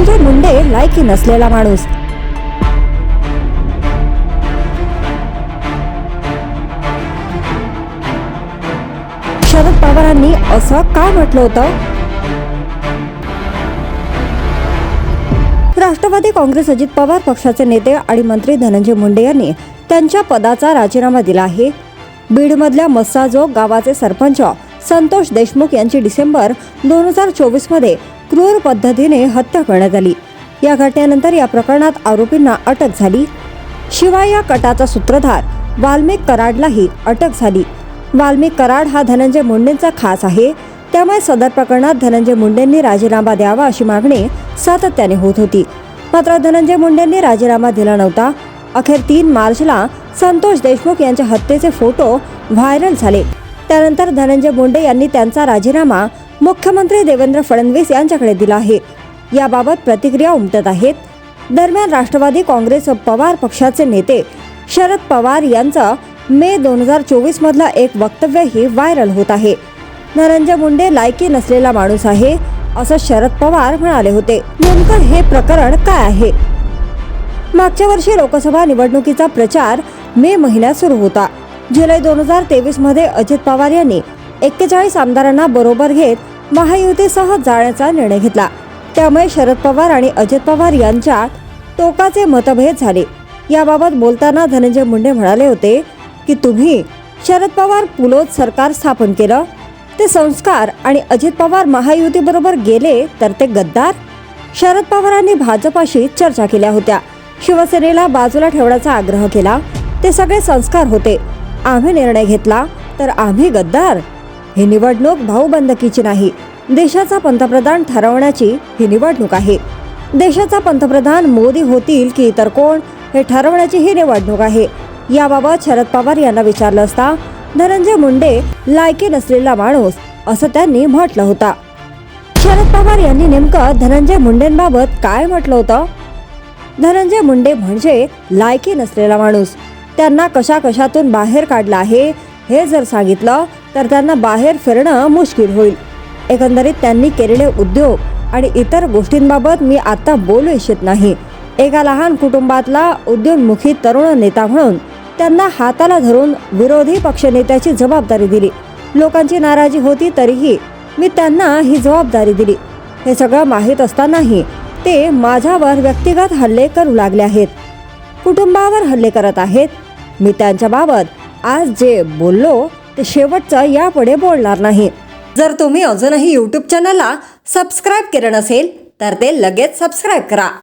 धनंजय मुंडे लायकी नसलेला माणूस. शरद पवारांनी असं का म्हटलं होतं? राष्ट्रवादी काँग्रेस अजित पवार पक्षाचे नेते आणि मंत्री धनंजय मुंडे यांनी त्यांच्या पदाचा राजीनामा दिला आहे. बीडमधल्या मस्साजोग गावाचे सरपंच संतोष देशमुख यांची डिसेंबर 2024 मध्ये क्रूर पद्धतीने हत्या करण्यात आली. या घटनेनंतर या प्रकरणात आरोपींना अटक झाली. शिवाय या कटाचा सूत्रधार वाल्मिक कराडलाही अटक झाली. वाल्मिक कराड हा धनंजय मुंडेंचा खास आहे. त्यामुळे सदर प्रकरणात धनंजय मुंडेंनी राजीनामा द्यावा अशी मागणी सातत्याने होत होती. मात्र धनंजय मुंडेंनी राजीनामा दिला नव्हता. अखेर 3 मार्चला संतोष देशमुख यांच्या हत्येचे फोटो व्हायरल झाले. त्यानंतर धनंजय मुंडे यांनी त्यांचा राजीनामा मुख्यमंत्री देवेंद्र फडणवीस यांच्याकडे दिला आहे. याबाबत प्रतिक्रिया उमटत आहेत. दरम्यान राष्ट्रवादी काँग्रेस पवार पक्षाचे नेते शरद पवार यांचं मे 2024 मधलं एक वक्तव्यही व्हायरल होत आहे. धनंजय मुंडे लायकी नसलेला माणूस आहे असं शरद पवार म्हणाले होते. नेमकं हे प्रकरण काय आहे? मागच्या वर्षी लोकसभा निवडणुकीचा प्रचार मे महिन्यात सुरू होता. जुलै 2023 मध्ये अजित पवार यांनी 41 आमदारांना बरोबर घेत महायुतीसह जाण्याचा निर्णय घेतला. त्यामुळे शरद पवार आणि अजित पवार यांच्यात टोकाचे मतभेद झाले. याबाबत बोलताना धनंजय मुंडे म्हणाले होते की तुम्ही शरद पवार पुलोत सरकार स्थापन केलं ते संस्कार आणि अजित पवार महायुती बरोबर गेले तर ते गद्दार. शरद पवारांनी भाजपाशी चर्चा केल्या होत्या. शिवसेनेला बाजूला ठेवण्याचा आग्रह केला ते सगळे संस्कार होते. आम्ही निर्णय घेतला तर आम्ही गद्दार. ही निवडणूक भाऊबंदकीची नाही, देशाचा पंतप्रधान ठरवण्याची ही निवडणूक आहे. देशाचा पंतप्रधान मोदी होतील की इतर कोण हे ठरवण्याची ही निवडणूक आहे. याबाबत शरद पवार यांना विचारलं असता धनंजय मुंडे लायकी नसलेला माणूस असं त्यांनी म्हटलं होतं. शरद पवार यांनी नेमकं धनंजय मुंडेंबाबत काय म्हटलं होतं? धनंजय मुंडे म्हणजे लायकी नसलेला माणूस. त्यांना कशातून बाहेर काढलं आहे हे जर सांगितलं तर त्यांना बाहेर फिरणं मुश्किल होईल. एकंदरीत त्यांनी केलेले उद्योग आणि इतर गोष्टींबाबत मी आता बोलू इच्छित नाही. एका लहान कुटुंबातला उद्योन्मुखी तरुण नेता म्हणून त्यांना हाताला धरून विरोधी पक्षनेत्याची जबाबदारी दिली. लोकांची नाराजी होती तरीही मी त्यांना ही जबाबदारी दिली. हे सगळं माहीत असतानाही ते माझ्यावर व्यक्तिगत हल्ले करू लागले आहेत, कुटुंबावर हल्ले करत आहेत. मी त्यांच्याबाबत आज जे बोललो ते शेवटचं यापुढे बोलणार नाही. जर तुम्ही अजूनही YouTube चॅनलला सबस्क्राईब केलं नसेल तर ते लगेच सबस्क्राईब करा.